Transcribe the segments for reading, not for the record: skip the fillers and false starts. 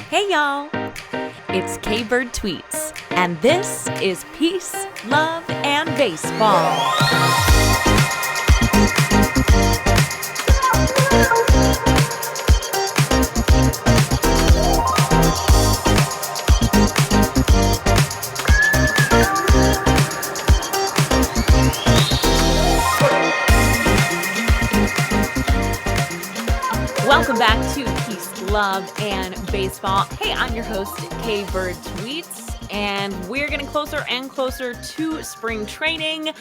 Hey y'all, it's K-Bird Tweets, and this is Peace, Love, and Baseball. Welcome back to Peace, Love, and Baseball. Hey, I'm your host, K-Bird Tweets, and we're getting closer and closer to spring training.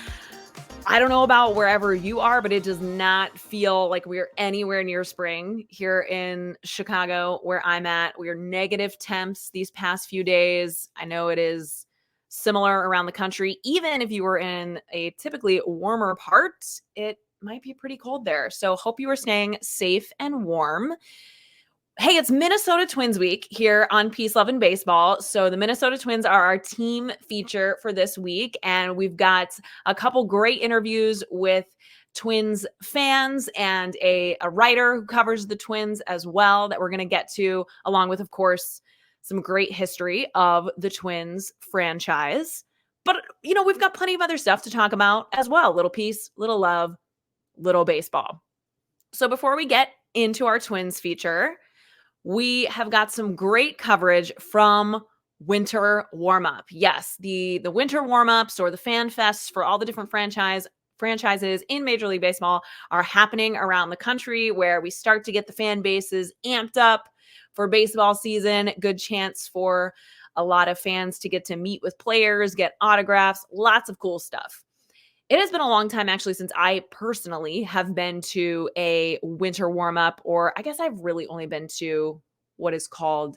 I don't know about wherever you are, but it does not feel like we're anywhere near spring here in Chicago, where I'm at. We are negative temps these past few days. I know it is similar around the country. Even if you were in a typically warmer part, it might be pretty cold there. So hope you are staying safe and warm. Hey, it's Minnesota Twins week here on Peace, Love, and Baseball. So the Minnesota Twins are our team feature for this week. And we've got a couple great interviews with Twins fans and a writer who covers the Twins as well that we're going to get to, along with, of course, some great history of the Twins franchise. But, you know, we've got plenty of other stuff to talk about as well. Little peace, little love, little baseball. So before we get into our Twins feature, we have got some great coverage from winter warm-up. Yes, the winter warm-ups or the fan fests for all the different franchises in Major League Baseball are happening around the country, where we start to get the fan bases amped up for baseball season. Good chance for a lot of fans to get to meet with players, get autographs, lots of cool stuff. It has been a long time, actually, since I personally have been to a winter warm-up, or I guess I've really only been to what is called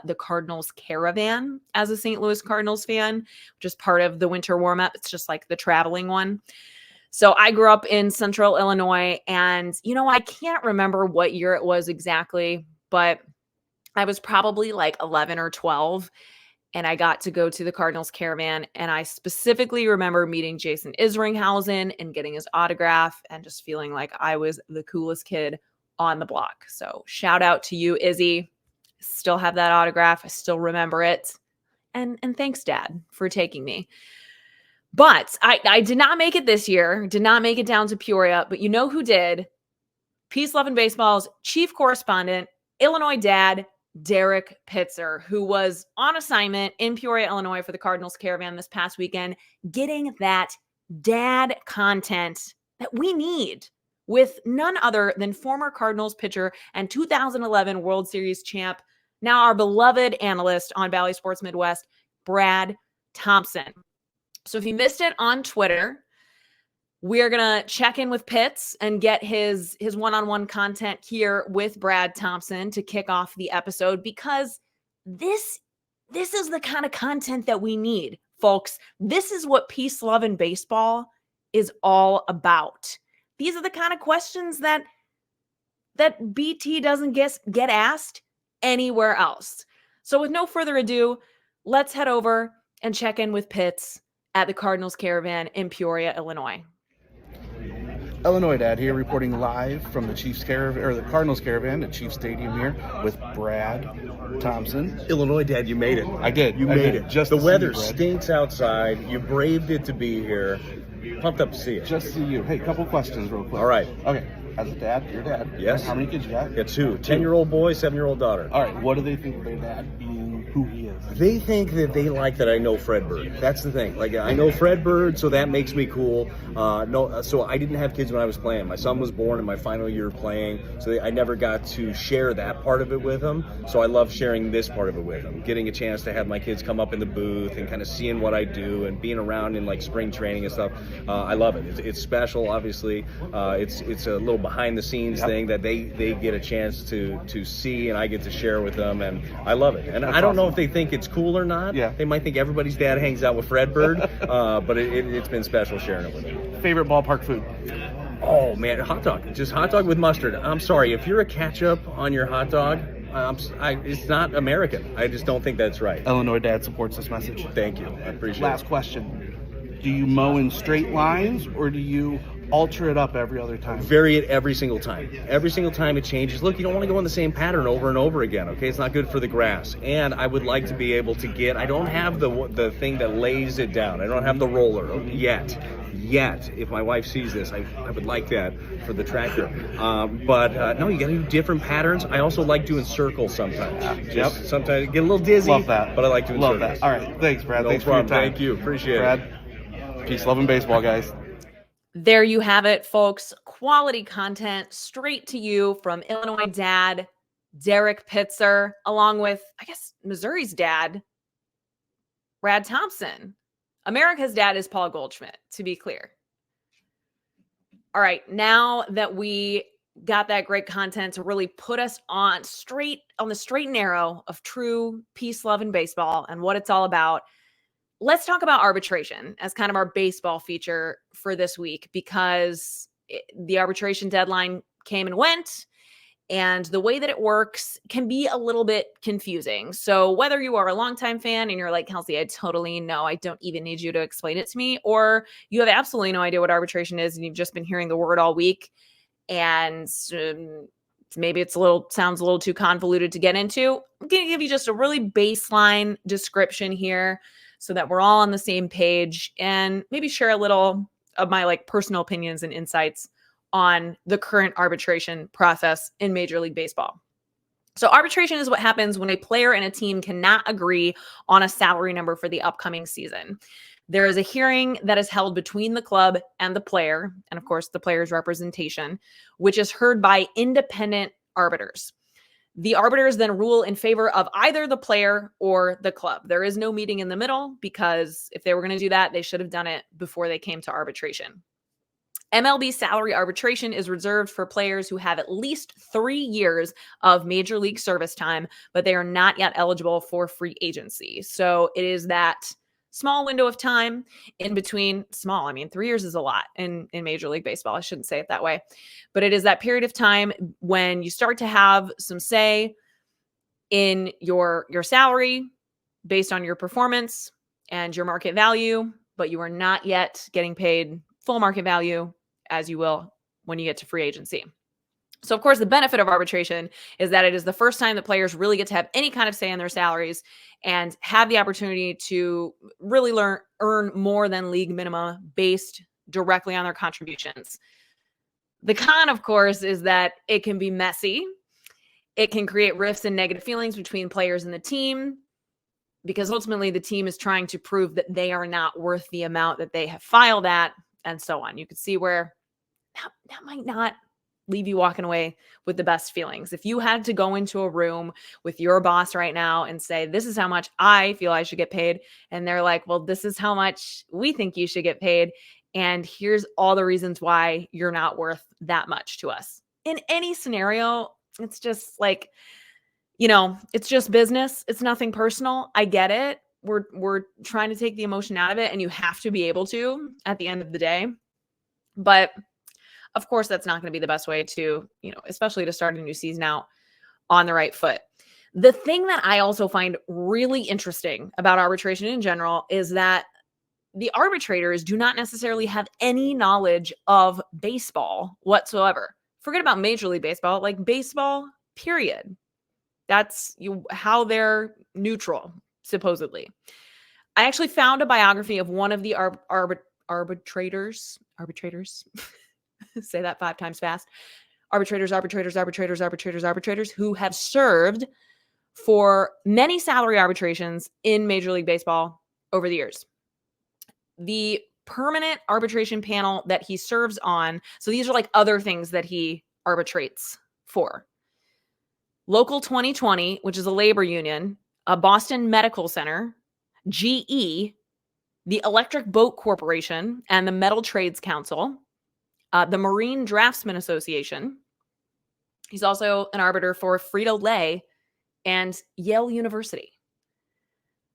the Cardinals Caravan as a St. Louis Cardinals fan, which is part of the winter warm-up. It's just like the traveling one. So I grew up in Central Illinois, and, you know, I can't remember what year it was exactly, but I was probably like 11 or 12. And I got to go to the Cardinals Caravan, and I specifically remember meeting Jason Isringhausen and getting his autograph and just feeling like I was the coolest kid on the block. So shout out to you, Izzy. Still have that autograph. I still remember it. And thanks, Dad, for taking me. But I did not make it this year, did not make it down to Peoria, but you know who did? Peace, Love, and Baseball's chief correspondent, Illinois dad, Derek Pitzer, who was on assignment in Peoria, Illinois for the Cardinals Caravan this past weekend, getting that dad content that we need with none other than former Cardinals pitcher and 2011 World Series champ, now our beloved analyst on Bally Sports Midwest, Brad Thompson. So if you missed it on Twitter, we're going to check in with Pitts and get his one-on-one content here with Brad Thompson to kick off the episode, because this is the kind of content that we need, folks. This is what Peace, Love, and Baseball is all about. These are the kind of questions that BT doesn't get asked anywhere else. So with no further ado, let's head over and check in with Pitts at the Cardinals Caravan in Peoria, Illinois. Illinois Dad here, reporting live from the Chiefs Caravan, or the Cardinals Caravan at Chiefs Stadium here with Brad Thompson. Illinois Dad, you made it. I did. You made it. Just the weather you, stinks outside. You braved it to be here. Pumped up to see you. Just to see you. Hey, couple questions real quick. All right. Okay. As a dad, your dad. Yes. How many kids you got? Got two. 10-year-old boy, 7-year-old daughter. All right. What do they think of their dad being who he is? They think that they like that I know Fred Bird. That's the thing. Like, I know Fred Bird, so that makes me cool. So I didn't have kids when I was playing. My son was born in my final year of playing, so I never got to share that part of it with him. So I love sharing this part of it with him. Getting a chance to have my kids come up in the booth and kind of seeing what I do and being around in like spring training and stuff. I love it. It's special, obviously. It's a little behind the scenes thing that they get a chance to see, and I get to share with them, and I love it. And I don't know if they think it's cool or not. Yeah. They might think everybody's dad hangs out with Fred Bird, but it's been special sharing it with them. Favorite ballpark food? Oh man, hot dog. Just hot dog with mustard. I'm sorry, if you're a ketchup on your hot dog, it's not American. I just don't think that's right. Illinois Dad supports this message. Thank you. I appreciate Last it. question. Do you mow in straight lines, or do you alter it up every other time. Vary it every single time. Every single time it changes. Look, you don't want to go in the same pattern over and over again, okay? It's not good for the grass. And I would like to be able to get, I don't have the thing that lays it down. I don't have the roller yet. If my wife sees this, I would like that for the tractor. No, you got to do different patterns. I also like doing circles sometimes. Sometimes get a little dizzy. Love that. But I like doing circles. That. All right. Thanks, Brad. No Thanks problem. for your time. Thank you. Appreciate it. Brad, peace, love, and baseball, guys. There you have it, folks. Quality content straight to you from Illinois dad, Derek Pitzer, along with, I guess, Missouri's dad, Brad Thompson. America's dad is Paul Goldschmidt, to be clear. All right, now that we got that great content to really put us on the straight and narrow of true peace, love, and baseball and what it's all about, let's talk about arbitration as kind of our baseball feature for this week, because the arbitration deadline came and went, and the way that it works can be a little bit confusing. So whether you are a longtime fan and you're like, Kelsey, I totally know, I don't even need you to explain it to me, or you have absolutely no idea what arbitration is and you've just been hearing the word all week, and maybe sounds a little too convoluted to get into, I'm going to give you just a really baseline description here so that we're all on the same page, and maybe share a little of my personal opinions and insights on the current arbitration process in Major League Baseball. So arbitration is what happens when a player and a team cannot agree on a salary number for the upcoming season. There is a hearing that is held between the club and the player, and of course the player's representation, which is heard by independent arbiters. The arbiters then rule in favor of either the player or the club. There is no meeting in the middle, because if they were going to do that, they should have done it before they came to arbitration. MLB salary arbitration is reserved for players who have at least 3 years of major league service time, but they are not yet eligible for free agency. So it is that small window of time in between. Small, I mean, 3 years is a lot in Major League Baseball. I shouldn't say it that way. But it is that period of time when you start to have some say in your salary based on your performance and your market value, but you are not yet getting paid full market value, as you will when you get to free agency. So, of course, the benefit of arbitration is that it is the first time that players really get to have any kind of say in their salaries and have the opportunity to really earn more than league minimum based directly on their contributions. The con, of course, is that it can be messy. It can create rifts and negative feelings between players and the team, because ultimately the team is trying to prove that they are not worth the amount that they have filed at, and so on. You could see where that might not leave you walking away with the best feelings. If you had to go into a room with your boss right now and say, this is how much I feel I should get paid, and they're like, well, this is how much we think you should get paid, and here's all the reasons why you're not worth that much to us. In any scenario, it's just it's just business. It's nothing personal. I get it. We're trying to take the emotion out of it, and you have to be able to at the end of the day. But of course, that's not going to be the best way to, especially to start a new season out on the right foot. The thing that I also find really interesting about arbitration in general is that the arbitrators do not necessarily have any knowledge of baseball whatsoever. Forget about Major League Baseball, baseball, period. That's how they're neutral, supposedly. I actually found a biography of one of the arbitrators. Say that 5 times fast. Arbitrators who have served for many salary arbitrations in Major League Baseball over the years. The permanent arbitration panel that he serves on, so these are other things that he arbitrates for. Local 2020, which is a labor union, a Boston Medical Center, GE, the Electric Boat Corporation, and the Metal Trades Council, the Marine Draftsmen Association. He's also an arbiter for Frito-Lay and Yale University.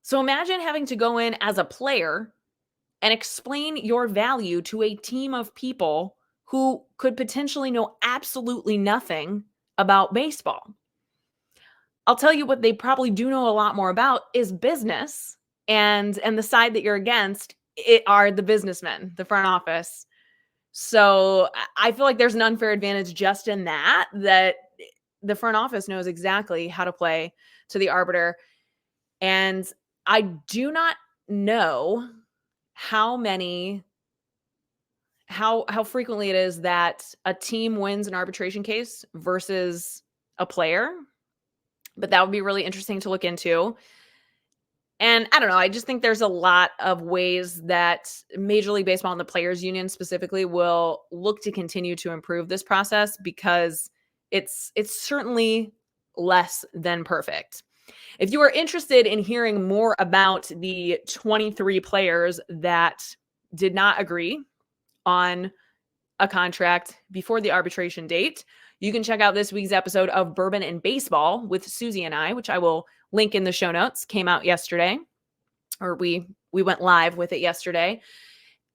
So imagine having to go in as a player and explain your value to a team of people who could potentially know absolutely nothing about baseball. I'll tell you what they probably do know a lot more about is business, and the side that you're against are the businessmen, the front office. So I feel like there's an unfair advantage just in that the front office knows exactly how to play to the arbiter. And I do not know how frequently it is that a team wins an arbitration case versus a player, but that would be really interesting to look into. And I don't know, I just think there's a lot of ways that Major League Baseball and the Players Union specifically will look to continue to improve this process, because it's certainly less than perfect. If you are interested in hearing more about the 23 players that did not agree on a contract before the arbitration date, you can check out this week's episode of Bourbon and Baseball with Susie and I, which I will link in the show notes. Came out yesterday, or we went live with it yesterday.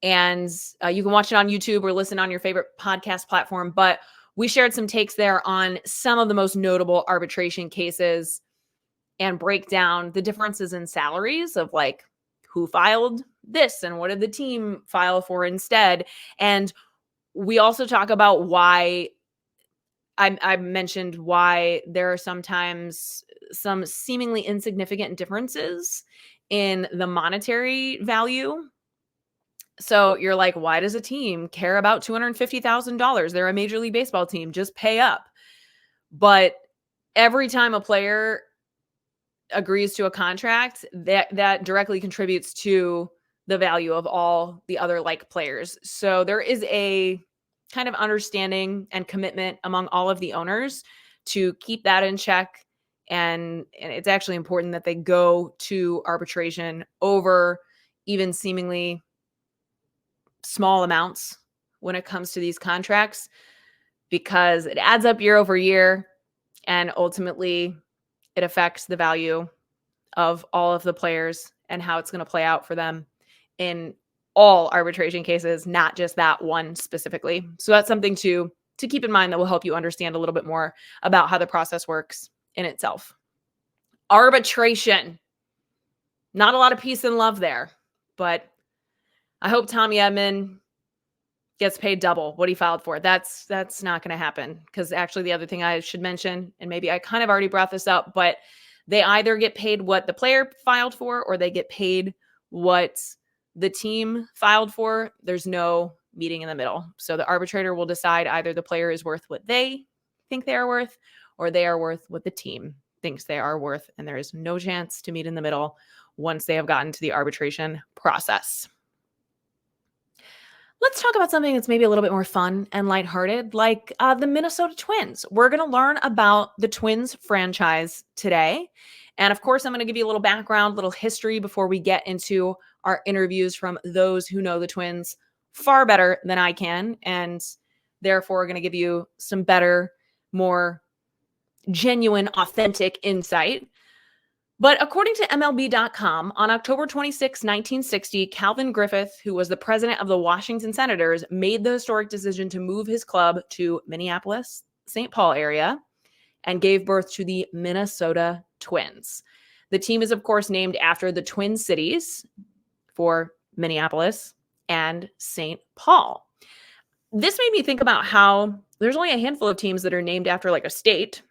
And you can watch it on YouTube or listen on your favorite podcast platform. But we shared some takes there on some of the most notable arbitration cases and break down the differences in salaries of like who filed this and what did the team file for instead. And we also talk about why I mentioned why there are sometimes some seemingly insignificant differences in the monetary value. So you're like, why does a team care about $250,000? They're a Major League Baseball team. Just pay up. But every time a player agrees to a contract, that directly contributes to the value of all the other like players. So there is a kind of understanding and commitment among all of the owners to keep that in check. And it's actually important that they go to arbitration over even seemingly small amounts when it comes to these contracts, because it adds up year over year, and ultimately it affects the value of all of the players and how it's going to play out for them in all arbitration cases, not just that one specifically. So that's something to keep in mind that will help you understand a little bit more about how the process works in itself. Arbitration. Not a lot of peace and love there, but I hope Tommy Edman gets paid double what he filed for. That's not going to happen, because actually the other thing I should mention, and maybe I kind of already brought this up, but they either get paid what the player filed for or they get paid what the team filed for. There's no meeting in the middle. So the arbitrator will decide either the player is worth what they think they are worth, or they are worth what the team thinks they are worth. And there is no chance to meet in the middle once they have gotten to the arbitration process. Let's talk about something that's maybe a little bit more fun and lighthearted, like the Minnesota Twins. We're going to learn about the Twins franchise today. And of course, I'm going to give you a little background, little history before we get into our interviews from those who know the Twins far better than I can. And therefore, we're going to give you some better, more genuine, authentic insight. But according to MLB.com, on October 26, 1960, Calvin Griffith, who was the president of the Washington Senators, made the historic decision to move his club to Minneapolis, St. Paul area, and gave birth to the Minnesota Twins. The team is, of course, named after the Twin Cities for Minneapolis and St. Paul. This made me think about how there's only a handful of teams that are named after like a state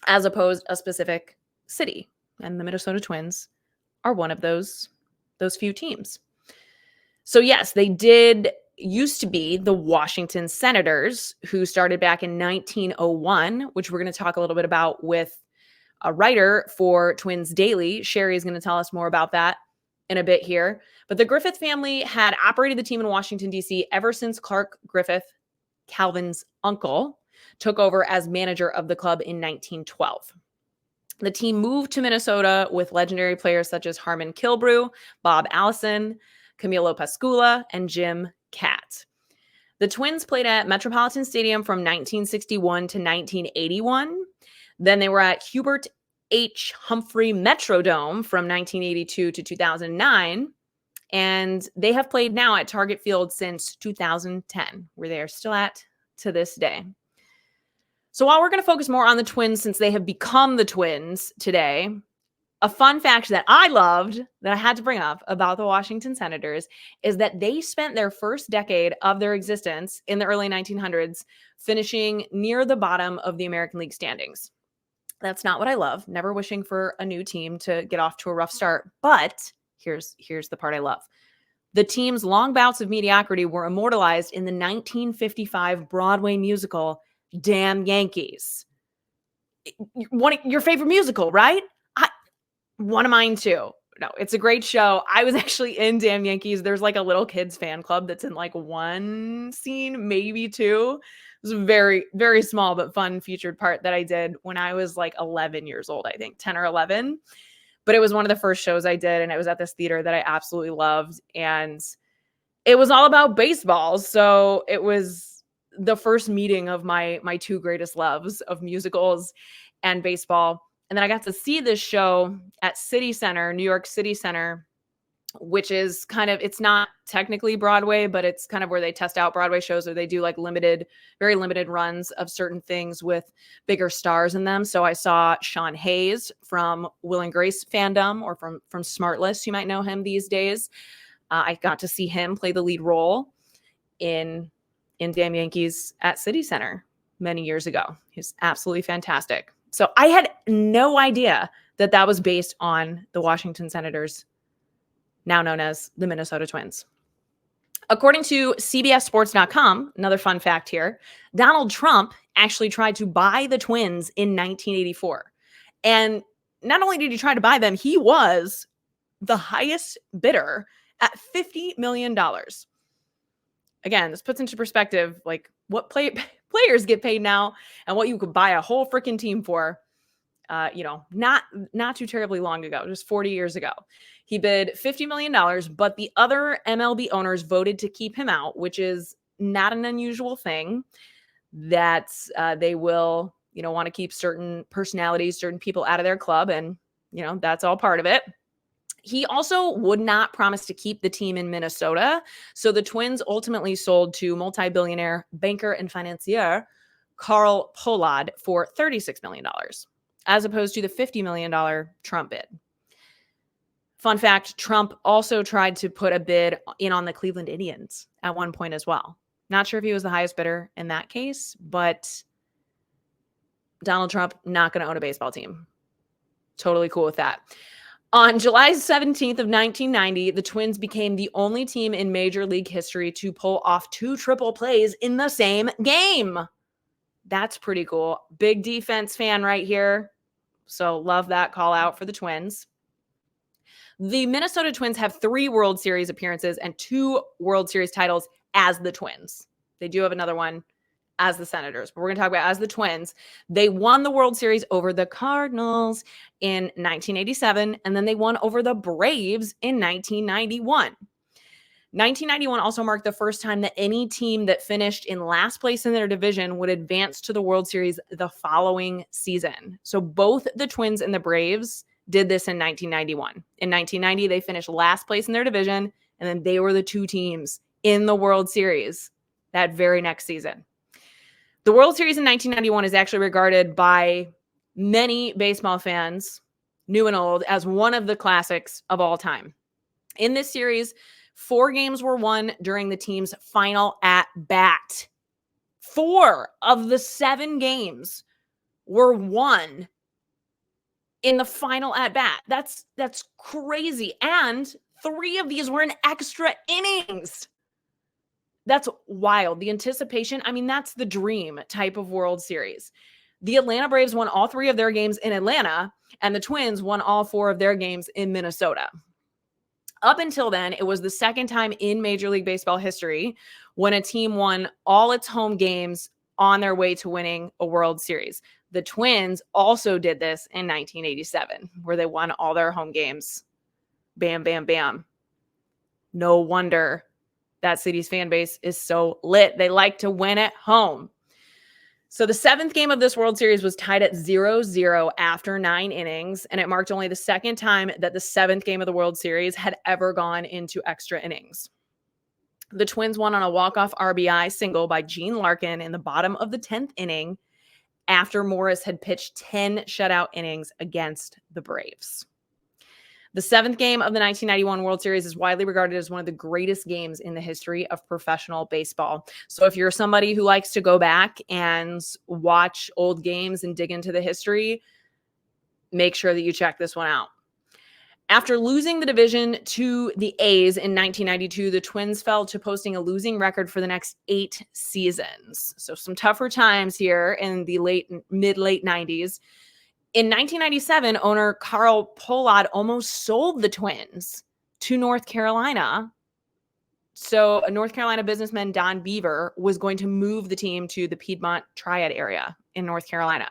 as opposed to a specific city. And the Minnesota Twins are one of those few teams. So yes, they used to be the Washington Senators, who started back in 1901, which we're going to talk a little bit about with a writer for Twins Daily. Sherry is going to tell us more about that in a bit here. But the Griffith family had operated the team in Washington, D.C. ever since Clark Griffith, Calvin's uncle, took over as manager of the club in 1912. The team moved to Minnesota with legendary players such as Harmon Killebrew, Bob Allison, Camilo Pascula, and Jim Katt. The Twins played at Metropolitan Stadium from 1961 to 1981. Then they were at Hubert H. Humphrey Metrodome from 1982 to 2009. And they have played now at Target Field since 2010, where they are still at to this day. So while we're going to focus more on the Twins since they have become the Twins today, A fun fact that I loved that I had to bring up about the Washington Senators is that they spent their first decade of their existence in the early 1900s finishing near the bottom of the American League standings. That's not what I love. Never wishing for a new team to get off to a rough start. But here's the part I love. The team's long bouts of mediocrity were immortalized in the 1955 Broadway musical, Damn Yankees. Your favorite musical, right? One of mine too. No, it's a great show. I was actually in Damn Yankees. There's like a little kids fan club that's in like one scene, maybe two. It was a very, very small but fun featured part that I did when I was like 11 years old, I think 10 or 11. But it was one of the first shows I did, and it was at this theater that I absolutely loved. And it was all about baseball. So it was the first meeting of my two greatest loves of musicals and baseball. And then I got to see this show at City Center, New York City Center, which is kind of, it's not technically Broadway, but it's kind of where they test out Broadway shows, or they do like very limited runs of certain things with bigger stars in them. So I saw Sean Hayes from Will and Grace fandom, or from Smartless. You might know him these days. I got to see him play the lead role in Damn Yankees at City Center many years ago. He's absolutely fantastic. So I had no idea that was based on the Washington Senators, now known as the Minnesota Twins. According to CBSSports.com, another fun fact here, Donald Trump actually tried to buy the Twins in 1984. And not only did he try to buy them, he was the highest bidder at $50 million. Again, this puts into perspective like what players get paid now and what you could buy a whole freaking team for, not too terribly long ago, just 40 years ago. He bid $50 million, but the other MLB owners voted to keep him out, which is not an unusual thing, that they will, want to keep certain personalities, certain people out of their club. And, that's all part of it. He also would not promise to keep the team in Minnesota. So the Twins ultimately sold to multi-billionaire banker and financier Carl Pohlad for $36 million, as opposed to the $50 million Trump bid. Fun fact, Trump also tried to put a bid in on the Cleveland Indians at one point as well. Not sure if he was the highest bidder in that case, but Donald Trump not going to own a baseball team. Totally cool with that. On July 17th of 1990, the Twins became the only team in Major League history to pull off 2 triple plays in the same game. That's pretty cool. Big defense fan right here. So love that call out for the Twins. The Minnesota Twins have 3 World Series appearances and 2 World Series titles as the Twins. They do have another one as the Senators, but we're going to talk about as the Twins. They won the World Series over the Cardinals in 1987, and then they won over the Braves in 1991. 1991 also marked the first time that any team that finished in last place in their division would advance to the World Series the following season. So both the Twins and the Braves did this in 1991. In 1990, they finished last place in their division, and then they were the 2 teams in the World Series that very next season. The World Series in 1991 is actually regarded by many baseball fans, new and old, as one of the classics of all time. In this series, 4 games were won during the team's final at-bat. 4 of the 7 games were won in the final at-bat. That's crazy. And 3 of these were in extra innings. That's wild. The anticipation, that's the dream type of World Series. The Atlanta Braves won all 3 of their games in Atlanta, and the Twins won all 4 of their games in Minnesota. Up until then, it was the second time in Major League Baseball history when a team won all its home games on their way to winning a World Series. The Twins also did this in 1987, where they won all their home games. Bam, bam, bam. No wonder that city's fan base is so lit. They like to win at home. So the 7th game of this World Series was tied at 0-0 after 9 innings, and it marked only the second time that the 7th game of the World Series had ever gone into extra innings. The Twins won on a walk-off RBI single by Gene Larkin in the bottom of the 10th inning after Morris had pitched 10 shutout innings against the Braves. The 7th game of the 1991 World Series is widely regarded as one of the greatest games in the history of professional baseball. So if you're somebody who likes to go back and watch old games and dig into the history, make sure that you check this one out. After losing the division to the A's in 1992, the Twins fell to posting a losing record for the next 8 seasons. So some tougher times here in the mid-late 90s. In 1997, owner Carl Pohlad almost sold the Twins to North Carolina. So a North Carolina businessman, Don Beaver, was going to move the team to the Piedmont Triad area in North Carolina.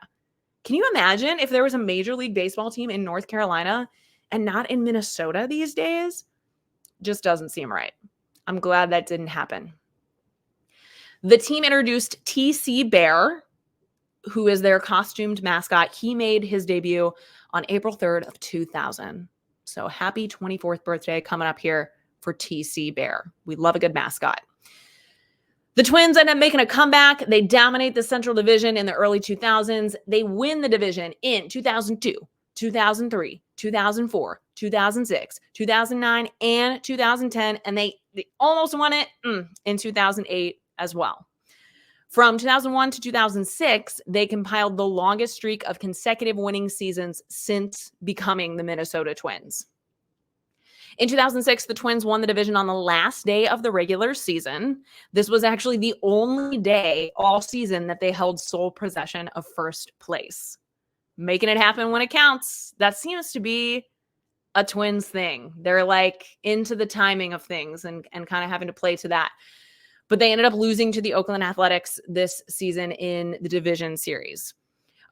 Can you imagine if there was a Major League Baseball team in North Carolina and not in Minnesota these days? Just doesn't seem right. I'm glad that didn't happen. The team introduced T.C. Bear, who is their costumed mascot. He made his debut on April 3rd of 2000. So happy 24th birthday coming up here for TC Bear. We love a good mascot. The Twins end up making a comeback. They dominate the Central Division in the early 2000s. They win the division in 2002, 2003, 2004, 2006, 2009, and 2010. And they almost won it in 2008 as well. From 2001 to 2006, they compiled the longest streak of consecutive winning seasons since becoming the Minnesota Twins. In 2006, the Twins won the division on the last day of the regular season. This was actually the only day all season that they held sole possession of first place. Making it happen when it counts. That seems to be a Twins thing. They're like into the timing of things and kind of having to play to that. But they ended up losing to the Oakland Athletics this season in the division series.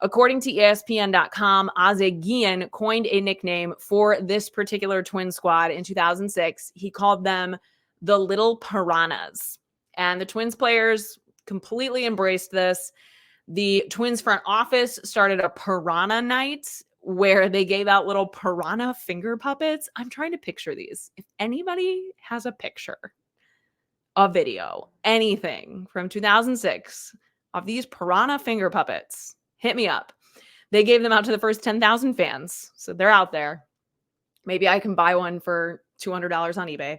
According to ESPN.com, Ozzie Guillen coined a nickname for this particular Twin squad in 2006. He called them the Little Piranhas. And the Twins players completely embraced this. The Twins front office started a Piranha Night where they gave out little piranha finger puppets. I'm trying to picture these. If anybody has a picture, a video, anything from 2006 of these piranha finger puppets, hit me up. They gave them out to the first 10,000 fans. So they're out there. Maybe I can buy one for $200 on eBay.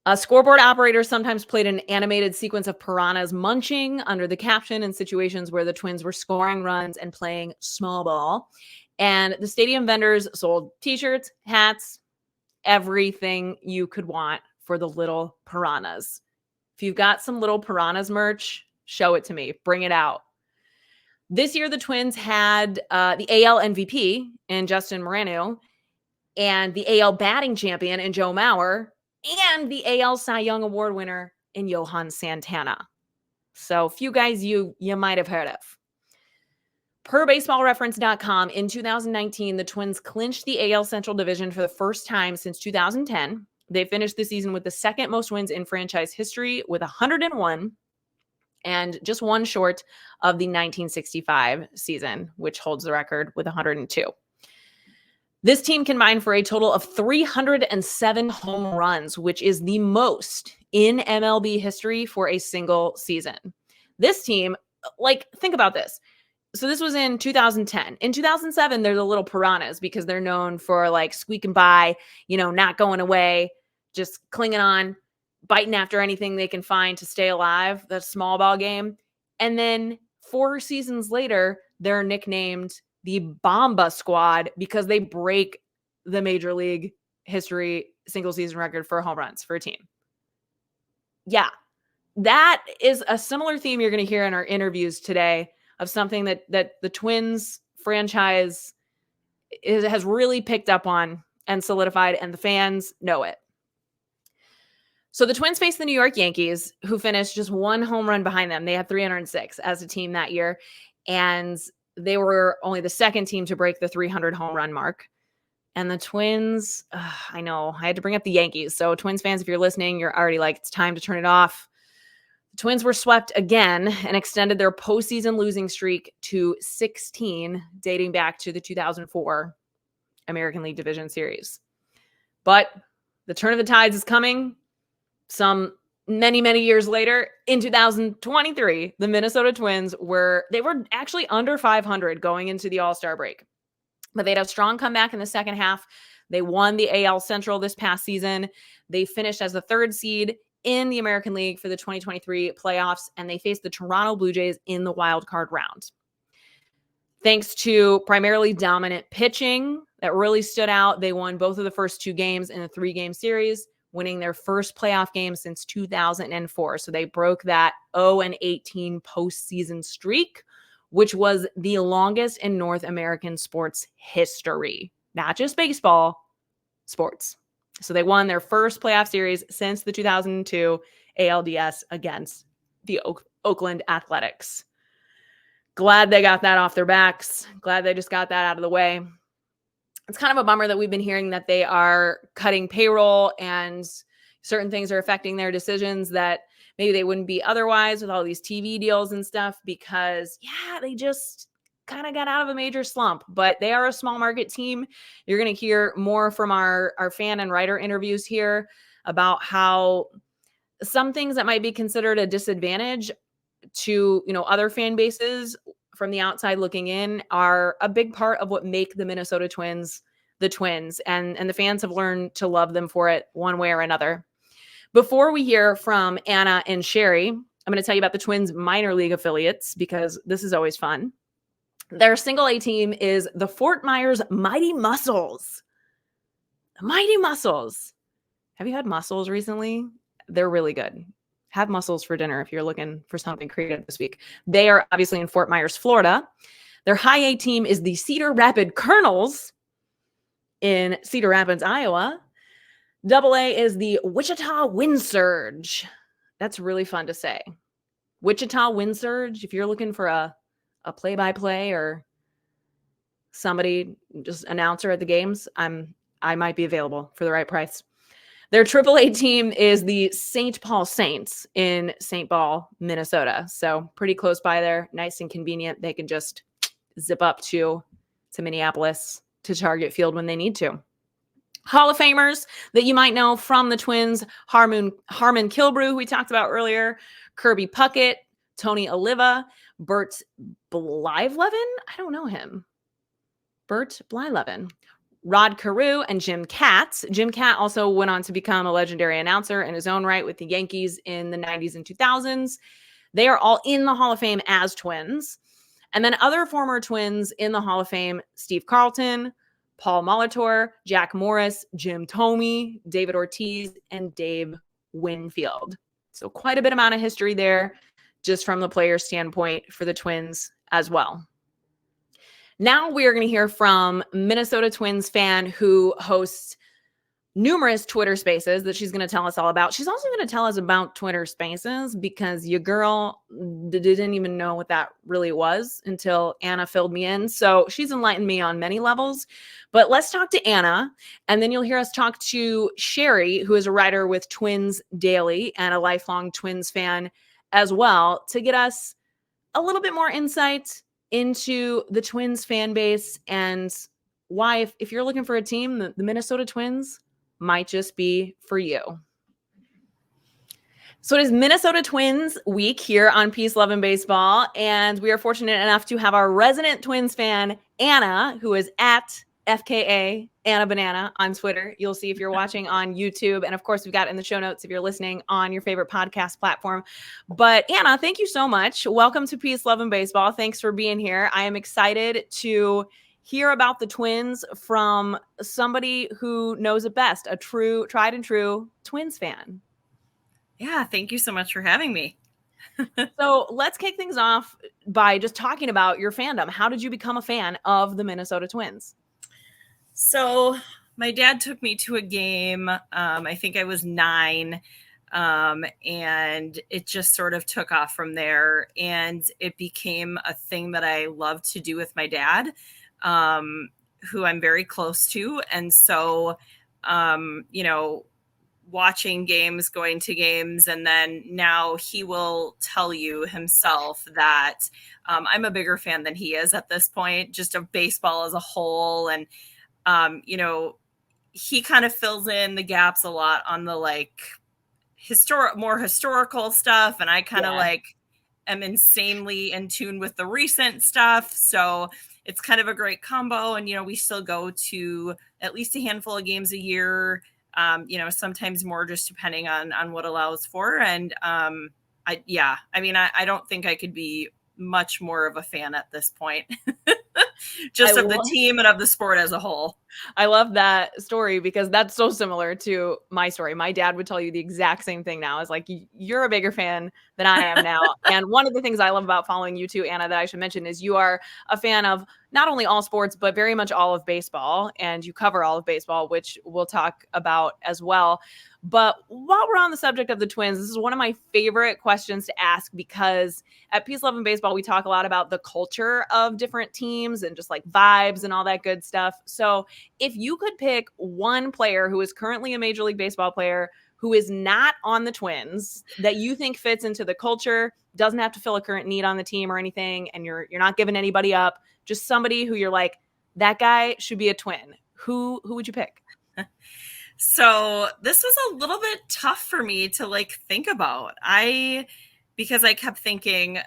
A scoreboard operator sometimes played an animated sequence of piranhas munching under the caption in situations where the Twins were scoring runs and playing small ball. And the stadium vendors sold t-shirts, hats, everything you could want for the Little Piranhas. If you've got some Little Piranhas merch, show it to me. Bring it out. This year, the Twins had the AL MVP in Justin Moreno and the AL batting champion in Joe Mauer and the AL Cy Young Award winner in Johan Santana. So a few guys you might have heard of. Per baseballreference.com, in 2019, the Twins clinched the AL Central Division for the first time since 2010. They finished the season with the second most wins in franchise history with 101 and just one short of the 1965 season, which holds the record with 102. This team combined for a total of 307 home runs, which is the most in MLB history for a single season. This team, think about this. So this was in 2010. In 2007, they're the Little Piranhas because they're known for squeaking by, not going away, just clinging on, biting after anything they can find to stay alive. That small ball game. And then 4 seasons later, they're nicknamed the Bomba Squad because they break the Major League history single season record for home runs for a team. Yeah, that is a similar theme you're going to hear in our interviews today of something that the Twins franchise has really picked up on and solidified, and the fans know it. So the Twins faced the New York Yankees, who finished just one home run behind them. They had 306 as a team that year, and they were only the second team to break the 300 home run mark. And the Twins, I know, I had to bring up the Yankees. So Twins fans, if you're listening, you're already it's time to turn it off. The Twins were swept again and extended their postseason losing streak to 16, dating back to the 2004 American League Division Series. But the turn of the tides is coming. Some many, many years later, in 2023, the Minnesota Twins were actually under 500 going into the All-Star break. But they had a strong comeback in the second half. They won the AL Central this past season. They finished as the 3rd seed in the American League for the 2023 playoffs, and they faced the Toronto Blue Jays in the wild card round. Thanks to primarily dominant pitching that really stood out, they won both of the first 2 games in a 3-game series, winning their first playoff game since 2004. So they broke that 0-18 postseason streak, which was the longest in North American sports history, not just baseball, sports. So they won their first playoff series since the 2002 ALDS against the Oakland Athletics. Glad they got that off their backs. Glad they just got that out of the way. It's kind of a bummer that we've been hearing that they are cutting payroll and certain things are affecting their decisions that maybe they wouldn't be otherwise with all these TV deals and stuff, because they just kind of got out of a major slump. But they are a small market team. You're going to hear more from our fan and writer interviews here about how some things that might be considered a disadvantage to, other fan bases from the outside looking in are a big part of what make the Minnesota Twins the Twins. And the fans have learned to love them for it one way or another. Before we hear from Anna and Sherry, I'm going to tell you about the Twins minor league affiliates, because this is always fun. Their single A team is the Fort Myers Mighty Mussels. Mighty Mussels. Have you had mussels recently? They're really good. Have mussels for dinner if you're looking for something creative this week. They are obviously in Fort Myers, Florida. Their high A team is the Cedar Rapids Colonels in Cedar Rapids, Iowa. Double A is the Wichita Wind Surge. That's really fun to say. Wichita Wind Surge. If you're looking for a play-by-play or somebody, just announcer at the games, I might be available for the right price. Their AAA team is the St. Paul Saints in St. Paul, Minnesota. So pretty close by there, nice and convenient. They can just zip up to Minneapolis to Target Field when they need to. Hall of Famers that you might know from the Twins: Harmon Killebrew, who we talked about earlier, Kirby Puckett, Tony Oliva, Bert Blyleven. I don't know him. Bert Blyleven. Rod Carew, and Jim Katz. Jim Katz also went on to become a legendary announcer in his own right with the Yankees in the 90s and 2000s. They are all in the Hall of Fame as Twins. And then other former Twins in the Hall of Fame: Steve Carlton, Paul Molitor, Jack Morris, Jim Thome, David Ortiz, and Dave Winfield. So quite a bit amount of history there, just from the player standpoint for the Twins as well. Now we are going to hear from Minnesota Twins fan who hosts numerous Twitter spaces that she's going to tell us all about. She's also going to tell us about Twitter spaces, because your girl didn't even know what that really was until Anna filled me in. So she's enlightened me on many levels. But let's talk to Anna, and then you'll hear us talk to Sherry, who is a writer with Twins Daily and a lifelong Twins fan as well, to get us a little bit more insight into the Twins fan base and why, if you're looking for a team, the Minnesota Twins might just be for you. So it is Minnesota Twins week here on Peace, Love, and Baseball, and we are fortunate enough to have our resident Twins fan, Anna, who is at FKA Anna Banana on Twitter. You'll see if you're watching on YouTube. And of course, we've got it in the show notes if you're listening on your favorite podcast platform. But Anna, thank you so much. Welcome to Peace, Love, and Baseball. Thanks for being here. I am excited to hear about the Twins from somebody who knows it best, a true, tried and true Twins fan. Yeah, thank you so much for having me. So let's kick things off by just talking about your fandom. How did you become a fan of the Minnesota Twins? So my dad took me to a game. I think I was 9. And it just sort of took off from there. And it became a thing that I loved to do with my dad, who I'm very close to. And so, watching games, going to games, and then now he will tell you himself that I'm a bigger fan than he is at this point, just of baseball as a whole. And, he kind of fills in the gaps a lot on the more historical stuff. And I kind of am insanely in tune with the recent stuff. So it's kind of a great combo. And, we still go to at least a handful of games a year, sometimes more, just depending on what allows for. And I don't think I could be much more of a fan at this point, just of the team and of the sport as a whole. I love that story because that's so similar to my story. My dad would tell you the exact same thing now. Is like, you're a bigger fan than I am now. And one of the things I love about following you too, Anna, that I should mention is you are a fan of not only all sports, but very much all of baseball. And you cover all of baseball, which we'll talk about as well. But while we're on the subject of the Twins, this is one of my favorite questions to ask because at Peace, Love, and Baseball, we talk a lot about the culture of different teams and just like vibes and all that good stuff. So if you could pick one player who is currently a Major League Baseball player who is not on the Twins that you think fits into the culture, doesn't have to fill a current need on the team or anything, and you're not giving anybody up, just somebody who you're like, that guy should be a Twin, who would you pick? So this was a little bit tough for me to think about. Because I kept thinking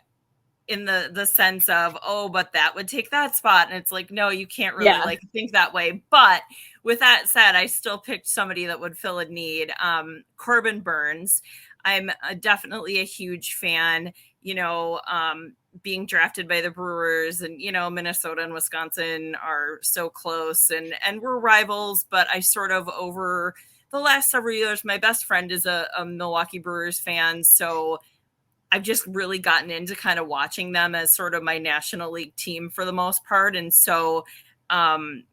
in the sense of, oh, but that would take that spot. And it's like, no, you can't really think that way. But with that said, I still picked somebody that would fill a need. Corbin Burns. I'm definitely a huge fan, being drafted by the Brewers, and, Minnesota and Wisconsin are so close and we're rivals, but I sort of, over the last several years, my best friend is a Milwaukee Brewers fan. So I've just really gotten into kind of watching them as sort of my National League team for the most part. And so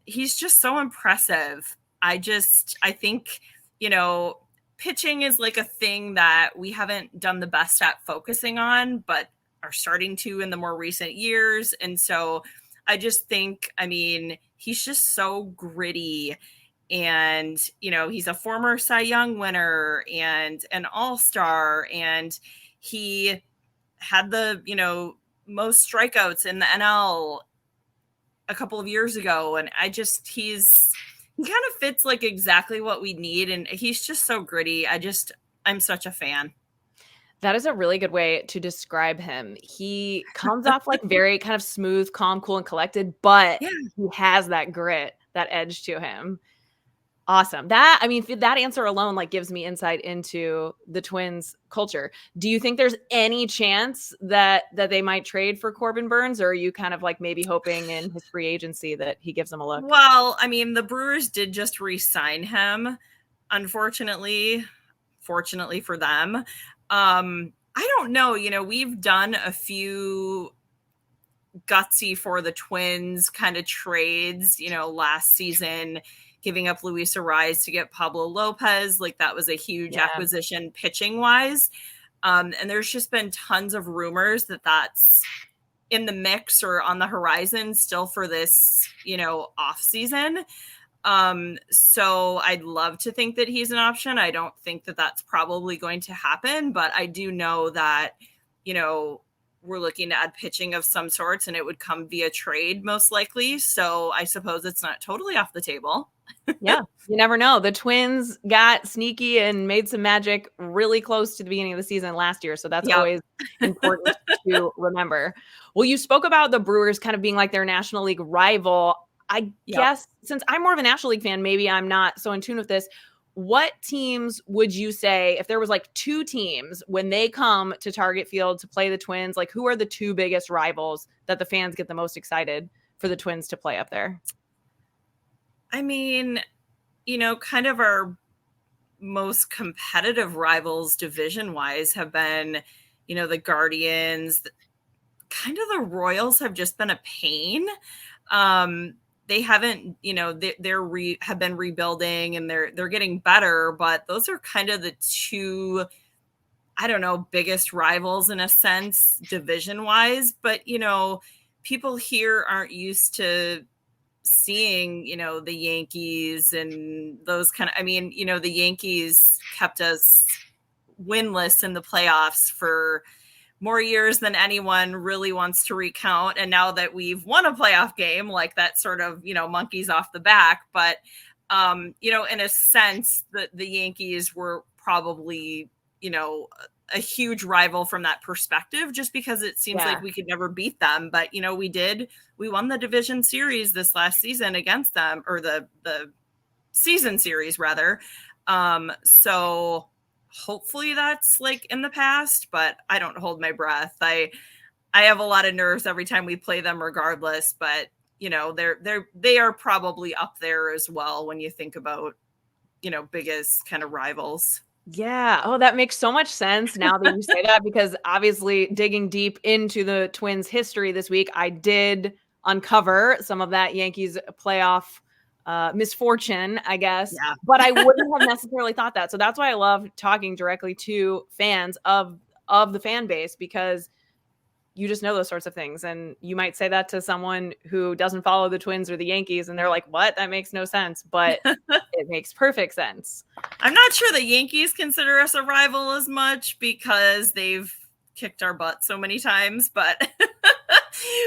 he's just so impressive. I think, pitching is like a thing that we haven't done the best at focusing on, but are starting to in the more recent years. And so I just think, he's just so gritty, and, he's a former Cy Young winner and an all-star, and he had the, most strikeouts in the NL a couple of years ago. And he kind of fits like exactly what we need. And he's just so gritty. I'm such a fan. That is a really good way to describe him. He comes off like very kind of smooth, calm, cool, and collected, but he has that grit, that edge to him. Awesome. That answer alone gives me insight into the Twins culture. Do you think there's any chance that they might trade for Corbin Burns, or are you kind of maybe hoping in his free agency that he gives them a look? Well, the Brewers did just re-sign him. Unfortunately, fortunately for them. I don't know. We've done a few gutsy for the Twins kind of trades, last season, giving up Luis Ariz to get Pablo Lopez. That was a huge acquisition pitching wise. And there's just been tons of rumors that that's in the mix or on the horizon still for this, off season. So I'd love to think that he's an option. I don't think that that's probably going to happen, but I do know that, we're looking to add pitching of some sorts, and it would come via trade most likely. So I suppose it's not totally off the table. Yeah, you never know. The Twins got sneaky and made some magic really close to the beginning of the season last year. So that's always important to remember. Well, you spoke about the Brewers kind of being like their National League rival. I guess since I'm more of a National League fan, maybe I'm not so in tune with this. What teams would you say, if there was two teams when they come to Target Field to play the Twins, who are the two biggest rivals that the fans get the most excited for the Twins to play up there? Kind of our most competitive rivals division wise have been, the Guardians. Kind of the Royals have just been a pain. They haven't, have been rebuilding, and they're getting better, but those are kind of the two, biggest rivals in a sense, division wise. But, people here aren't used to seeing, the Yankees and those kind of, the Yankees kept us winless in the playoffs for more years than anyone really wants to recount. And now that we've won a playoff game, that sort of, monkeys off the back. But, in a sense, the Yankees were probably, a huge rival from that perspective, just because it seems like we could never beat them. But, you know, we won the division series this last season against them, or the season series rather. So hopefully that's like in the past, but I don't hold my breath. I have a lot of nerves every time we play them regardless, but you know, they are probably up there as well when you think about, you know, biggest kind of rivals. Yeah. Oh, that makes so much sense now that you say that, because obviously digging deep into the Twins' history this week, I did uncover some of that Yankees playoff misfortune, I guess. Yeah. But I wouldn't have necessarily thought that. So that's why I love talking directly to fans of the fan base, because you just know those sorts of things. And you might say that to someone who doesn't follow the Twins or the Yankees, and they're like, what? That makes no sense. But it makes perfect sense. I'm not sure the Yankees consider us a rival as much because they've kicked our butt so many times, but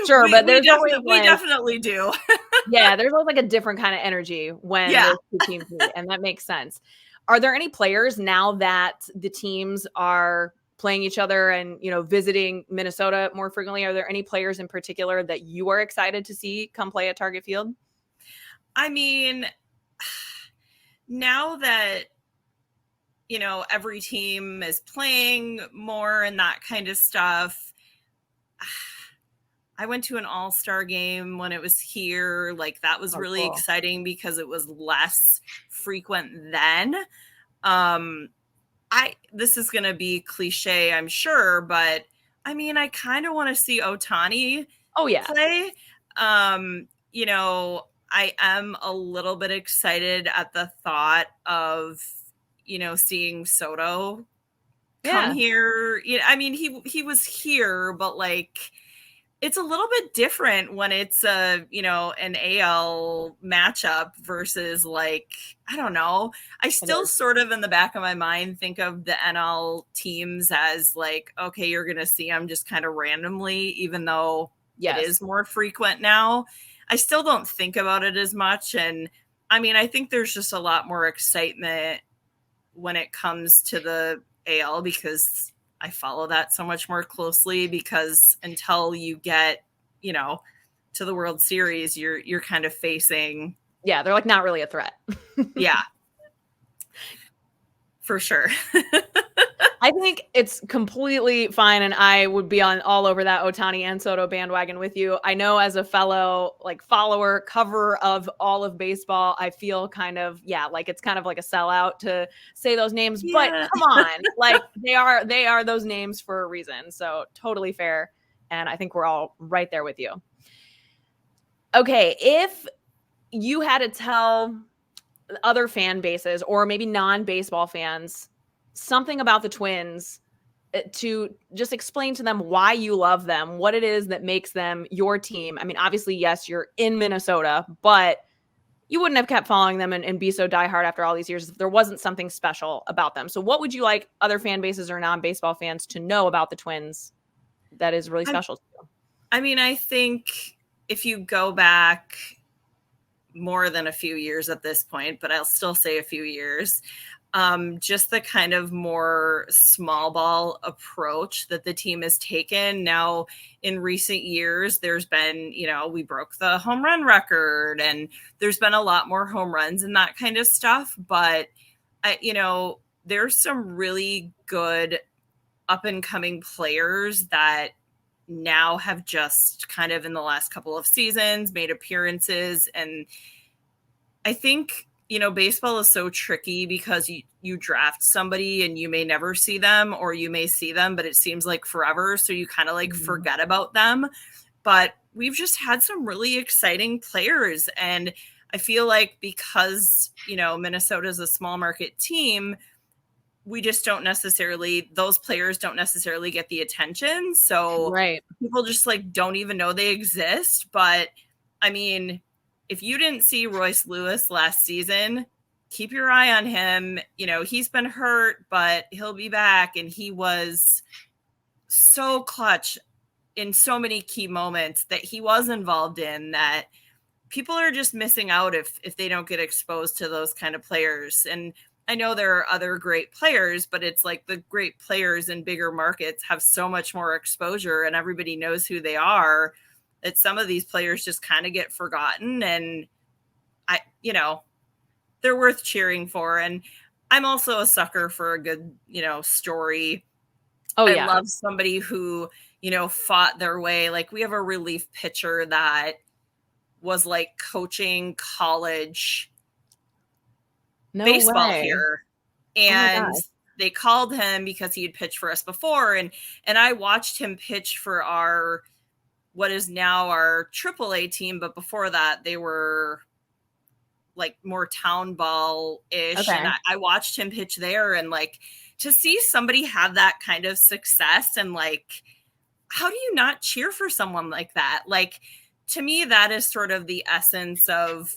sure, but we definitely do. Yeah, there's always like a different kind of energy when those two teams meet, and that makes sense. Are there any players now that the teams are playing each other and, you know, visiting Minnesota more frequently? Are there any players in particular that you are excited to see come play at Target Field? I mean, now that, you know, every team is playing more and that kind of stuff, I went to an all-star game when it was here. Like, that was really exciting because it was less frequent then. This is going to be cliche, I'm sure, but I mean, I kind of want to see Ohtani play. You know, I am a little bit excited at the thought of, you know, seeing Soto come here. You know, I mean, he was here, but like, it's a little bit different when it's you know, an AL matchup versus like, I don't know. I still sort of in the back of my mind think of the NL teams as like, okay, you're going to see them just kind of randomly, even though it is more frequent now. I still don't think about it as much. And I mean, I think there's just a lot more excitement when it comes to the AL because I follow that so much more closely, because until you get, you know, to the World Series, you're kind of facing. Yeah, they're like not really a threat. Yeah, for sure. I think it's completely fine, and I would be on all over that Ohtani and Soto bandwagon with you. I know as a fellow like follower, cover of all of baseball, I feel kind of like it's kind of like a sellout to say those names, but come on, like they are those names for a reason. So totally fair, and I think we're all right there with you. Okay, if you had to tell other fan bases or maybe non-baseball fans something about the Twins, to just explain to them why you love them, what it is that makes them your team. I mean, obviously, yes, you're in Minnesota, but you wouldn't have kept following them and be so diehard after all these years if there wasn't something special about them. So what would you like other fan bases or non-baseball fans to know about the Twins that is really special to you? I mean, I think if you go back more than a few years at this point, but I'll still say a few years, just the kind of more small ball approach that the team has taken. Now, in recent years, there's been, you know, we broke the home run record and there's been a lot more home runs and that kind of stuff. But, you know, there's some really good up and coming players that now have just kind of in the last couple of seasons made appearances. And I think, you know, baseball is so tricky because you draft somebody and you may never see them, or you may see them, but it seems like forever. So you kind of like forget about them. But we've just had some really exciting players. And I feel like because, you know, Minnesota is a small market team, we just don't necessarily, those players don't necessarily get the attention. So people just like don't even know they exist. But I mean, if you didn't see Royce Lewis last season, keep your eye on him. You know, he's been hurt, but he'll be back. And he was so clutch in so many key moments that he was involved in, that people are just missing out if they don't get exposed to those kind of players. And I know there are other great players, but it's like the great players in bigger markets have so much more exposure and everybody knows who they are, that some of these players just kind of get forgotten, and they're worth cheering for. And I'm also a sucker for a good, story. Oh, I yeah. love somebody who, fought their way. Like, we have a relief pitcher that was like coaching college No baseball way. here. Oh my And gosh. they called him because he had pitched for us before. And I watched him pitch for what is now our AAA team. But before that, they were like more town ball ish. Okay. And I watched him pitch there, and like, to see somebody have that kind of success, and like, how do you not cheer for someone like that? Like, to me, that is sort of the essence of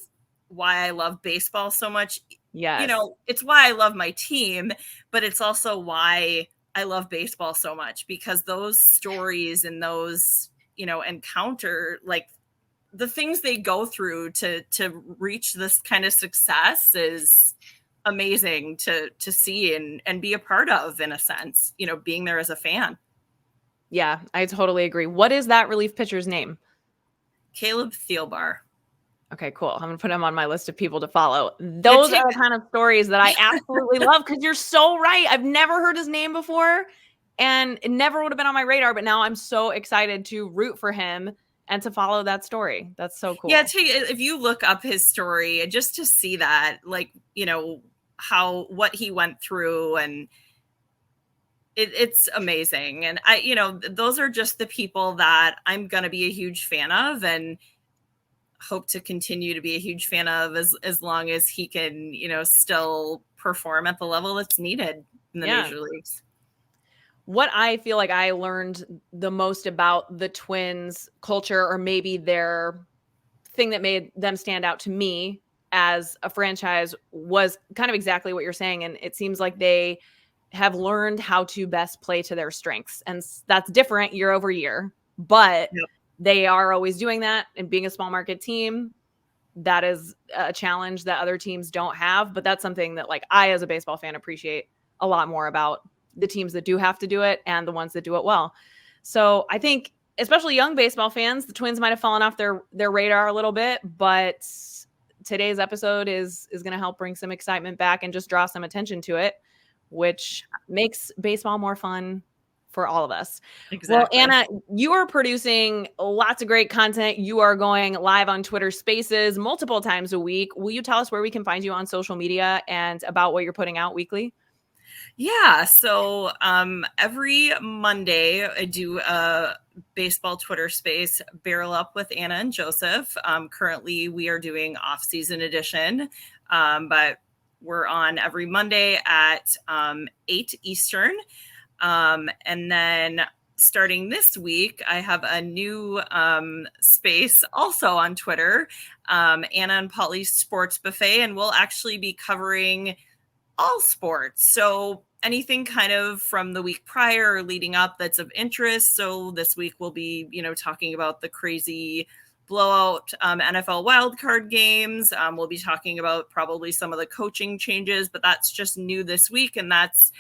why I love baseball so much. Yes. It's why I love my team, but it's also why I love baseball so much, because those stories and those, encounter, like, the things they go through to reach this kind of success is amazing to see and be a part of, in a sense, being there as a fan. Yeah, I totally agree. What is that relief pitcher's name? Caleb Thielbar. Okay, cool. I'm going to put him on my list of people to follow. Those are the kind of stories that I absolutely love, because you're so right. I've never heard his name before, and it never would have been on my radar, but now I'm so excited to root for him and to follow that story. That's so cool. Yeah, if you look up his story, just to see that, like, what he went through, and it's amazing. And those are just the people that I'm going to be a huge fan of, and hope to continue to be a huge fan of as long as he can, still perform at the level that's needed in the major leagues. What I feel like I learned the most about the Twins culture, or maybe their thing that made them stand out to me as a franchise, was kind of exactly what you're saying. And it seems like they have learned how to best play to their strengths. And that's different year over year, but they are always doing that. And being a small market team, that is a challenge that other teams don't have. But that's something that, like, I, as a baseball fan, appreciate a lot more about the teams that do have to do it and the ones that do it well. So I think, especially young baseball fans, the Twins might have fallen off their radar a little bit, but today's episode is going to help bring some excitement back and just draw some attention to it, which makes baseball more fun for all of us. Exactly. Well, Anna, you are producing lots of great content. You are going live on Twitter Spaces multiple times a week. Will you tell us where we can find you on social media and about what you're putting out weekly? Yeah. So every Monday I do a baseball Twitter space, Barrel Up with Anna and Joseph. Currently we are doing off-season edition, but we're on every Monday at 8 Eastern. And then starting this week, I have a new space also on Twitter, Anna and Bally Sports Buffet, and we'll actually be covering all sports. So anything kind of from the week prior or leading up that's of interest. So this week we'll be, talking about the crazy blowout NFL wildcard games. We'll be talking about probably some of the coaching changes, but that's just new this week. And that's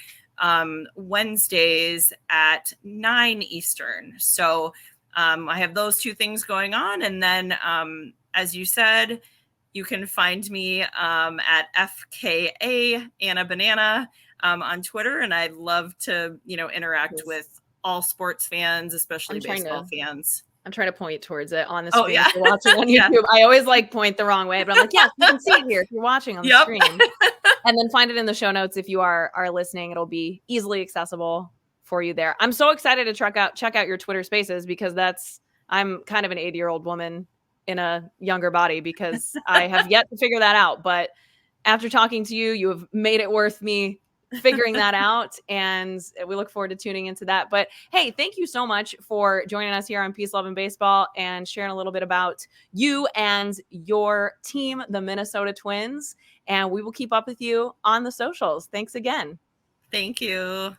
Wednesdays at 9 Eastern. So I have those two things going on. And then, as you said, you can find me at FKA Anna Banana on Twitter. And I'd love to, interact with all sports fans, especially baseball fans. I'm trying to point towards it on the screen. Oh, yeah. If you're watching on YouTube. I always point the wrong way, but I'm like, yeah, you can see it here if you're watching on the screen. And then find it in the show notes if you are listening. It'll be easily accessible for you there. I'm so excited to check out your Twitter Spaces, because I'm kind of an 80-year-old woman in a younger body, because I have yet to figure that out. But after talking to you, you have made it worth me figuring that out, and we look forward to tuning into that. But hey, thank you so much for joining us here on Peace, Love, and Baseball, and sharing a little bit about you and your team, the Minnesota Twins. And we will keep up with you on the socials. Thanks again. Thank you.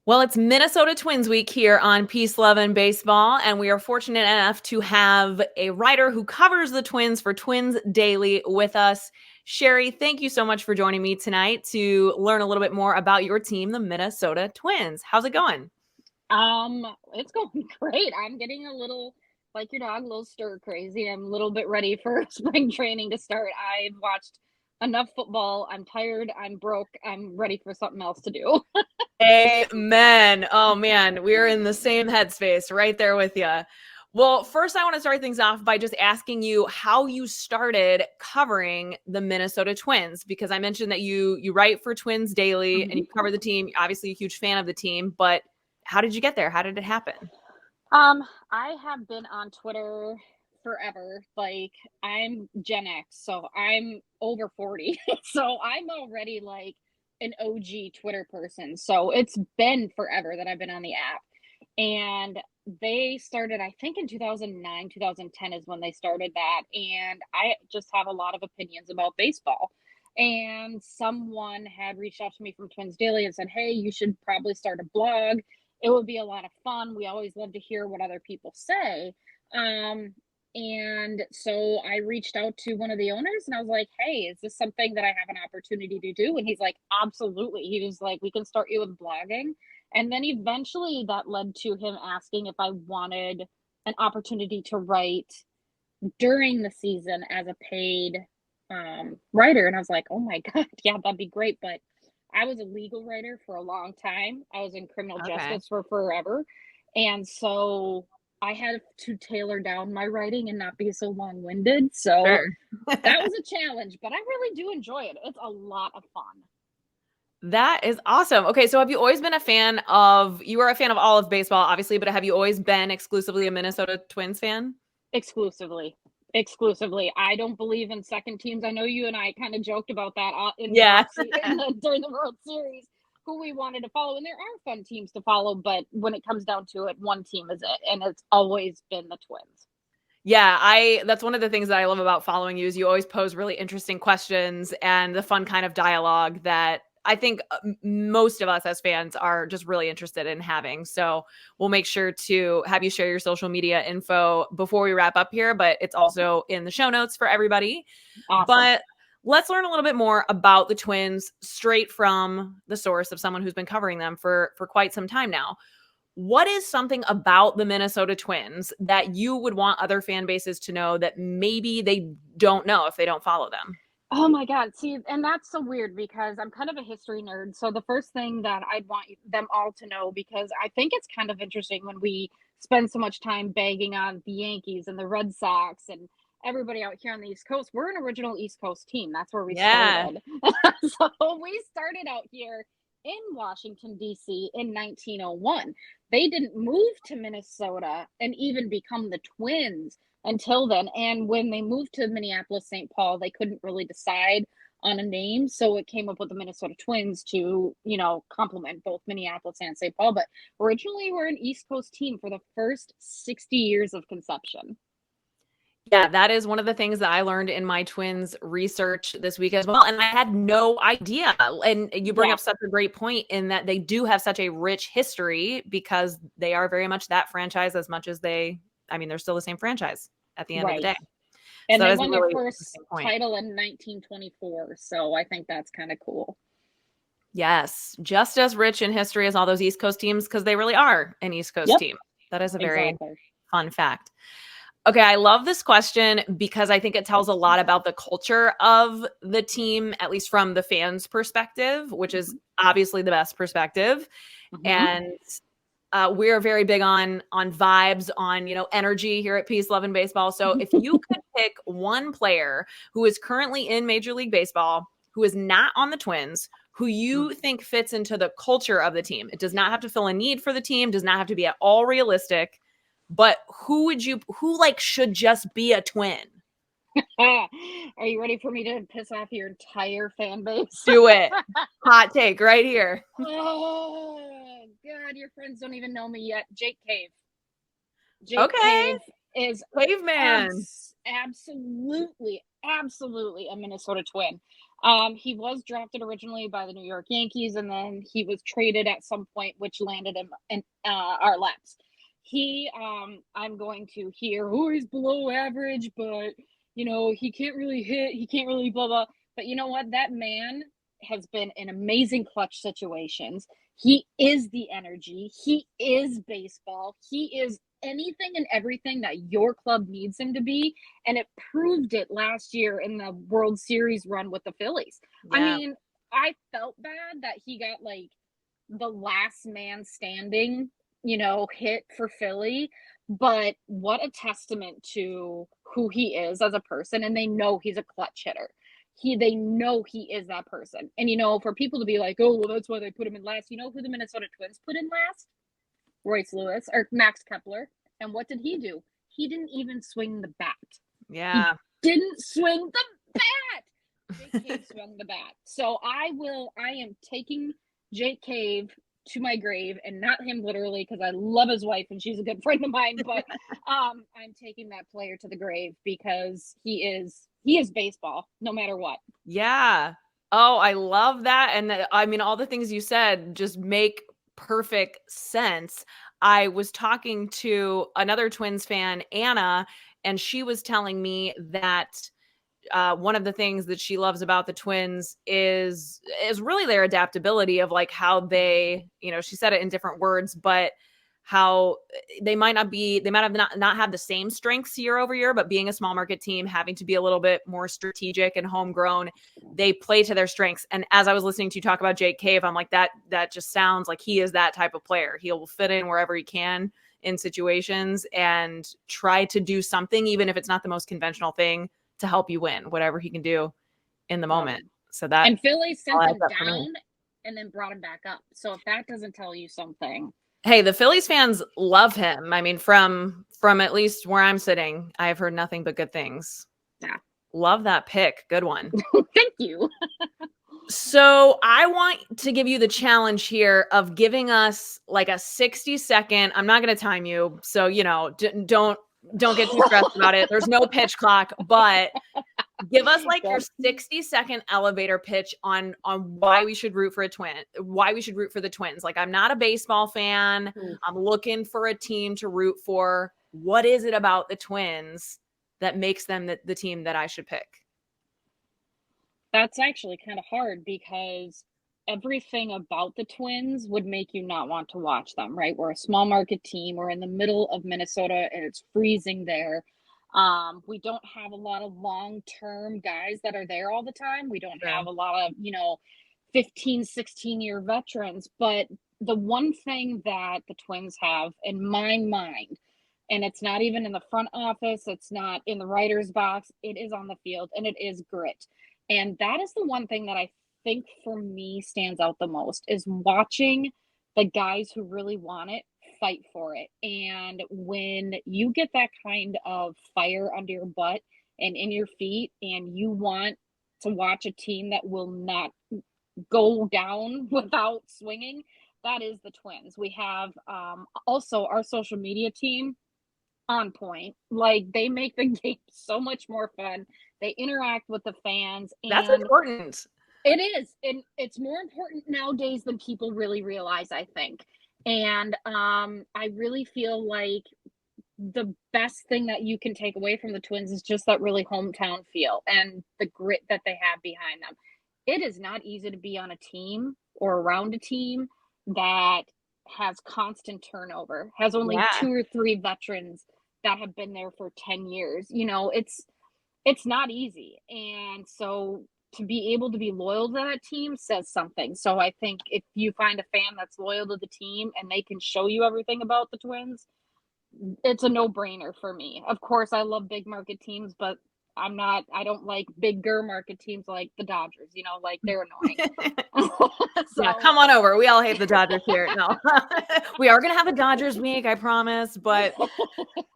Well, it's Minnesota Twins week here on Peace, Love, and Baseball, and we are fortunate enough to have a writer who covers the Twins for Twins Daily with us. Sherry, thank you so much for joining me tonight to learn a little bit more about your team, the Minnesota Twins. How's it going? It's going great. I'm getting a little, like your dog, a little stir crazy. I'm a little bit ready for spring training to start. I've watched enough football. I'm tired. I'm broke. I'm ready for something else to do. Amen. Oh, man, we're in the same headspace right there with you. Well, first, I want to start things off by just asking you how you started covering the Minnesota Twins, because I mentioned that you write for Twins Daily and you cover the team. You're obviously a huge fan of the team, but how did you get there? How did it happen? I have been on Twitter forever. Like, I'm Gen X, so I'm over 40. So I'm already like an OG Twitter person. So it's been forever that I've been on the app. And they started, I think in 2009, 2010 is when they started that. And I just have a lot of opinions about baseball. And someone had reached out to me from Twins Daily and said, hey, you should probably start a blog. It would be a lot of fun. We always love to hear what other people say. And so I reached out to one of the owners and I was like, hey, is this something that I have an opportunity to do? And he's like, absolutely. He was like, we can start you with blogging. And then eventually that led to him asking if I wanted an opportunity to write during the season as a paid writer. And I was like, oh my God, yeah, that'd be great. But I was a legal writer for a long time. I was in criminal justice for forever. And so I had to tailor down my writing and not be so long-winded. So that was a challenge, but I really do enjoy it. It's a lot of fun. That is awesome. Okay, so have you always been a fan of, you are a fan of all of baseball, obviously, but have you always been exclusively a Minnesota Twins fan? Exclusively. I don't believe in second teams. I know you and I kind of joked about that during the World Series, who we wanted to follow. And there are fun teams to follow, but when it comes down to it, one team is it. And it's always been the Twins. Yeah, that's one of the things that I love about following you is you always pose really interesting questions and the fun kind of dialogue that I think most of us as fans are just really interested in having. So we'll make sure to have you share your social media info before we wrap up here, but it's also in the show notes for everybody. Awesome. But let's learn a little bit more about the Twins straight from the source of someone who's been covering them for quite some time now. What is something about the Minnesota Twins that you would want other fan bases to know that maybe they don't know if they don't follow them? Oh my God. See, and that's so weird because I'm kind of a history nerd. So the first thing that I'd want them all to know, because I think it's kind of interesting when we spend so much time bagging on the Yankees and the Red Sox and everybody out here on the East Coast. We're an original East Coast team. That's where we started. So we started out here in Washington, D.C. in 1901. They didn't move to Minnesota and even become the Twins until then. And when they moved to Minneapolis, St. Paul, they couldn't really decide on a name. So it came up with the Minnesota Twins to, complement both Minneapolis and St. Paul. But originally we're an East Coast team for the first 60 years of conception. Yeah, that is one of the things that I learned in my Twins research this week as well. And I had no idea. And you bring up such a great point in that they do have such a rich history because they are very much that franchise as much as they're still the same franchise at the end of the day. And so they won their first title in 1924. So I think that's kind of cool. Yes, just as rich in history as all those East Coast teams because they really are an East Coast team. That is a very fun fact. Okay, I love this question because I think it tells a lot about the culture of the team, at least from the fans' perspective, which is obviously the best perspective. And we're very big on vibes, on, energy here at Peace, Love, and Baseball. So if you could pick one player who is currently in Major League Baseball, who is not on the Twins, who you think fits into the culture of the team, it does not have to fill a need for the team, does not have to be at all realistic, but who should just be a Twin? Are you ready for me to piss off your entire fan base? Do it. Hot take right here. Oh, God, your friends don't even know me yet. Jake Cave. Cave is Caveman. Absolutely a Minnesota Twin. He was drafted originally by the New York Yankees, and then he was traded at some point, which landed him in our laps. I'm going to hear, oh, he's below average, but, he can't really hit. He can't really blah, blah. But you know what? That man has been in amazing clutch situations. He is the energy. He is baseball. He is anything and everything that your club needs him to be. And it proved it last year in the World Series run with the Phillies. Yeah. I mean, I felt bad that he got like the last man standing, hit for Philly. But what a testament to who he is as a person. And they know he's a clutch hitter. They know he is that person. And, for people to be like, oh, well, that's why they put him in last. You know who the Minnesota Twins put in last? Royce Lewis or Max Kepler. And what did he do? He didn't even swing the bat. Yeah. He didn't swing the bat. Jake Cave swung the bat. So I am taking Jake Cave to my grave, and not him literally, because I love his wife and she's a good friend of mine, but I'm taking that player to the grave because he is baseball no matter what. Yeah. Oh, I love that. And I mean, all the things you said just make perfect sense. I was talking to another Twins fan, Anna, and she was telling me that one of the things that she loves about the Twins is really their adaptability of like how they, she said it in different words, but how they might have not have the same strengths year over year, but being a small market team, having to be a little bit more strategic and homegrown, they play to their strengths. And as I was listening to you talk about Jake Cave, I'm like, that just sounds like he is that type of player. He'll fit in wherever he can in situations and try to do something, even if it's not the most conventional thing, to help you win, whatever he can do in the moment. So that, and Philly sent him down and then brought him back up. So if that doesn't tell you something. Hey, the Phillies fans love him. I mean, from at least where I'm sitting, I've heard nothing but good things. Yeah. Love that pick. Good one. Thank you. So I want to give you the challenge here of giving us like a 60-second. I'm not going to time you. So, don't get too stressed about it. There's no pitch clock, but give us like your 60-second elevator pitch on why we should root for the Twins. Like, I'm not a baseball fan. I'm looking for a team to root for. What is it about the Twins that makes them the team that I should pick? That's actually kind of hard because everything about the Twins would make you not want to watch them, right? We're a small market team. We're in the middle of Minnesota and it's freezing there. We don't have a lot of long-term guys that are there all the time. We don't have a lot of, 15, 16-year veterans. But the one thing that the Twins have in my mind, and it's not even in the front office, it's not in the writer's box, it is on the field, and it is grit. And that is the one thing that I think for me stands out the most, is watching the guys who really want it fight for it. And when you get that kind of fire under your butt and in your feet, and you want to watch a team that will not go down without swinging, that is the Twins. We have also our social media team on point. Like, they make the game so much more fun. They interact with the fans. And that's important. It is. And it's more important nowadays than people really realize, I think. And I really feel like the best thing that you can take away from the Twins is just that really hometown feel and the grit that they have behind them. It is not easy to be on a team or around a team that has constant turnover, has only 2 or 3 veterans that have been there for 10 years. It's not easy. And so to be able to be loyal to that team says something. So I think if you find a fan that's loyal to the team and they can show you everything about the Twins, it's a no-brainer for me. Of course, I love big market teams, but I don't like bigger market teams like the Dodgers, like they're annoying. So, yeah, come on over. We all hate the Dodgers here. No, we are going to have a Dodgers week, I promise. But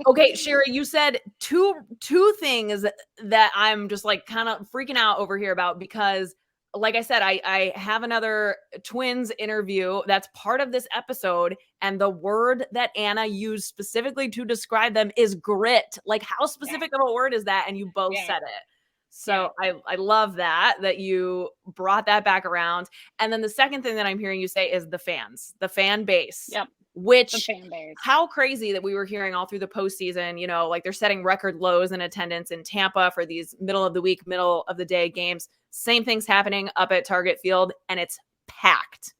okay, Sherry, you said two things that I'm just like kind of freaking out over here about, because like I said, I have another Twins interview that's part of this episode, and the word that Anna used specifically to describe them is grit. Like, how specific of a word is that? And you both said it. So I love that you brought that back around. And then the second thing that I'm hearing you say is the fan base. Yep. Which, The fan base. how crazy that we were hearing all through the postseason, like they're setting record lows in attendance in Tampa for these middle of the week, middle of the day games. Same thing's happening up at Target Field, and it's packed.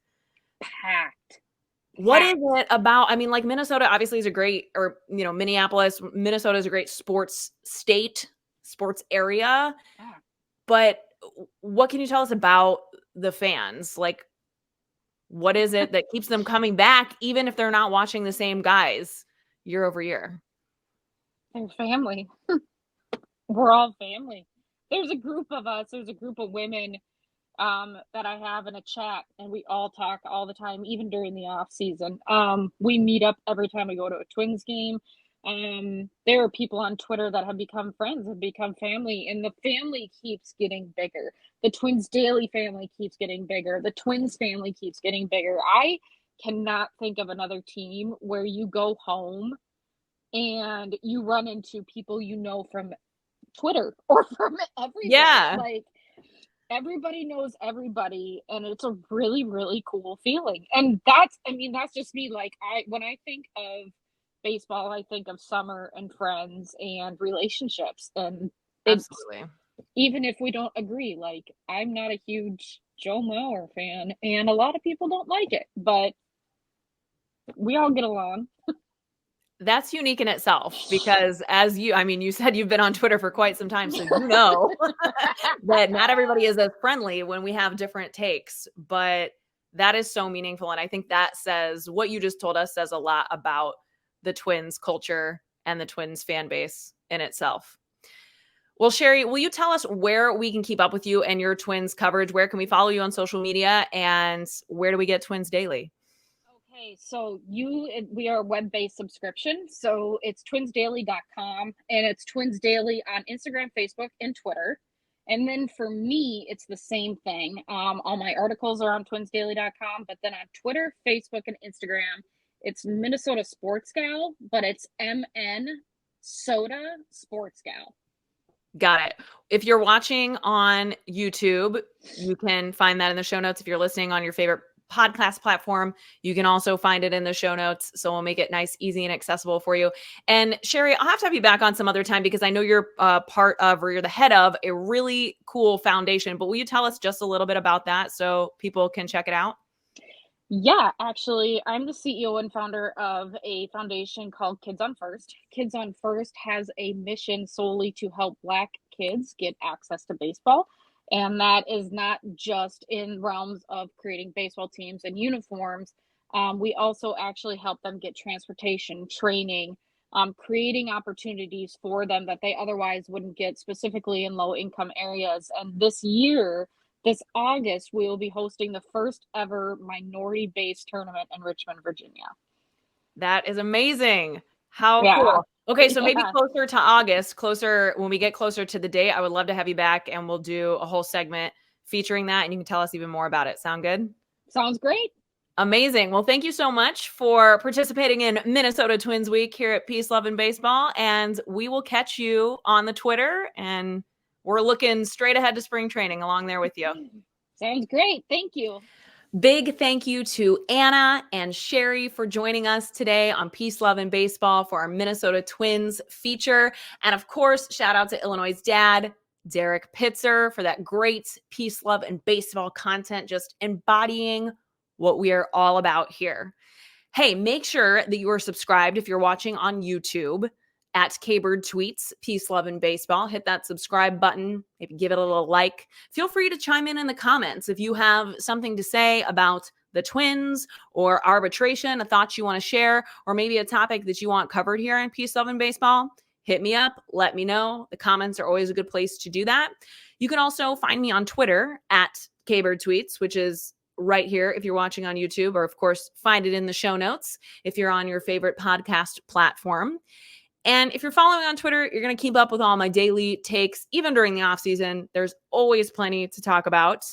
What is it about? I mean, like Minnesota obviously is a great, or, Minnesota is a great sports state, sports area. Yeah. But what can you tell us about the fans? Like, what is it that keeps them coming back, even if they're not watching the same guys year over year? They're family. We're all family. There's a group of us. There's a group of women that I have in a chat, and we all talk all the time, even during the off season. We meet up every time we go to a Twins game. There are people on Twitter that have become friends, have become family, and the family keeps getting bigger. The Twins Daily family keeps getting bigger. The Twins family keeps getting bigger. I cannot think of another team where you go home and you run into people from Twitter or from everywhere. Yeah. Like, everybody knows everybody, and it's a really, really cool feeling. And that's just me. Like, when I think of baseball, I think of summer and friends and relationships. And it's, absolutely, even if we don't agree, like, I'm not a huge Joe Mauer fan, and a lot of people don't like it, but we all get along. That's unique in itself, because you said you've been on Twitter for quite some time, so that not everybody is as friendly when we have different takes, but that is so meaningful. And I think that says, what you just told us says a lot about the Twins culture and the Twins fan base in itself. Well, Sherry, will you tell us where we can keep up with you and your Twins coverage? Where can we follow you on social media, and where do we get Twins Daily? Okay, so we are a web-based subscription, so it's twinsdaily.com, and it's Twins Daily on Instagram, Facebook, and Twitter. And then for me, it's the same thing. All my articles are on twinsdaily.com, but then on Twitter, Facebook, and Instagram, it's Minnesota Sports Gal, but it's MN Soda Sports Gal. Got it. If you're watching on YouTube, you can find that in the show notes. If you're listening on your favorite podcast platform, you can also find it in the show notes. So we'll make it nice, easy, and accessible for you. And Sherry, I'll have to have you back on some other time, because I know you're you're the head of a really cool foundation, but will you tell us just a little bit about that so people can check it out? Yeah, actually, I'm the CEO and founder of a foundation called Kids on First. Kids on First has a mission solely to help Black kids get access to baseball. And that is not just in realms of creating baseball teams and uniforms. We also actually help them get transportation, training, creating opportunities for them that they otherwise wouldn't get, specifically in low-income areas. And this August, we will be hosting the first ever minority-based tournament in Richmond, Virginia. That is amazing. How Yeah. cool. Okay, so maybe Yeah. closer to August, when we get closer to the date, I would love to have you back, and we'll do a whole segment featuring that, and you can tell us even more about it. Sound good? Sounds great. Amazing. Well, thank you so much for participating in Minnesota Twins Week here at Peace, Love, and Baseball, and we will catch you on the Twitter, and we're looking straight ahead to spring training along there with you. Sounds great. Thank you. Big thank you to Anna and Sherry for joining us today on Peace, Love, and Baseball for our Minnesota Twins feature. And of course, shout out to Illinois' dad, Derek Pitzer, for that great Peace, Love, and Baseball content, just embodying what we are all about here. Hey, make sure that you are subscribed if you're watching on YouTube at K-Bird Tweets, Peace, Love, and Baseball. Hit that subscribe button. Maybe give it a little like. Feel free to chime in the comments if you have something to say about the Twins or arbitration, a thought you want to share, or maybe a topic that you want covered here in Peace, Love, and Baseball. Hit me up. Let me know. The comments are always a good place to do that. You can also find me on Twitter at K-Bird Tweets, which is right here if you're watching on YouTube, or of course, find it in the show notes if you're on your favorite podcast platform. And if you're following on Twitter, you're going to keep up with all my daily takes, even during the off season. There's always plenty to talk about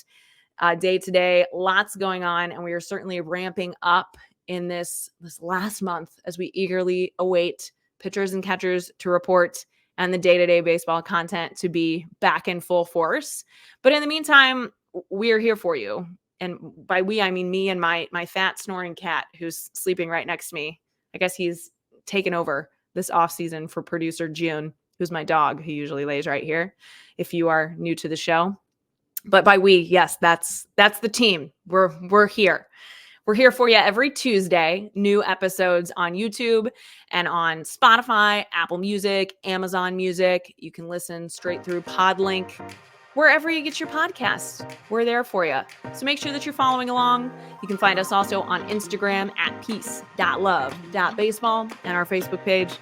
day to day, lots going on. And we are certainly ramping up in this last month as we eagerly await pitchers and catchers to report and the day-to-day baseball content to be back in full force. But in the meantime, we're here for you. And by we, I mean me and my fat snoring cat who's sleeping right next to me. I guess he's taken over this off season for producer June, who's my dog, who usually lays right here, if you are new to the show. But by we, yes, that's the team. We're here. We're here for you every Tuesday. New episodes on YouTube and on Spotify, Apple Music, Amazon Music. You can listen straight through Podlink. Wherever you get your podcasts, we're there for you. So make sure that you're following along. You can find us also on Instagram at peace.love.baseball, and our Facebook page.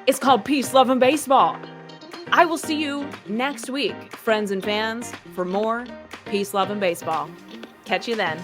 It's called Peace, Love, and Baseball. I will see you next week, friends and fans, for more Peace, Love, and Baseball. Catch you then.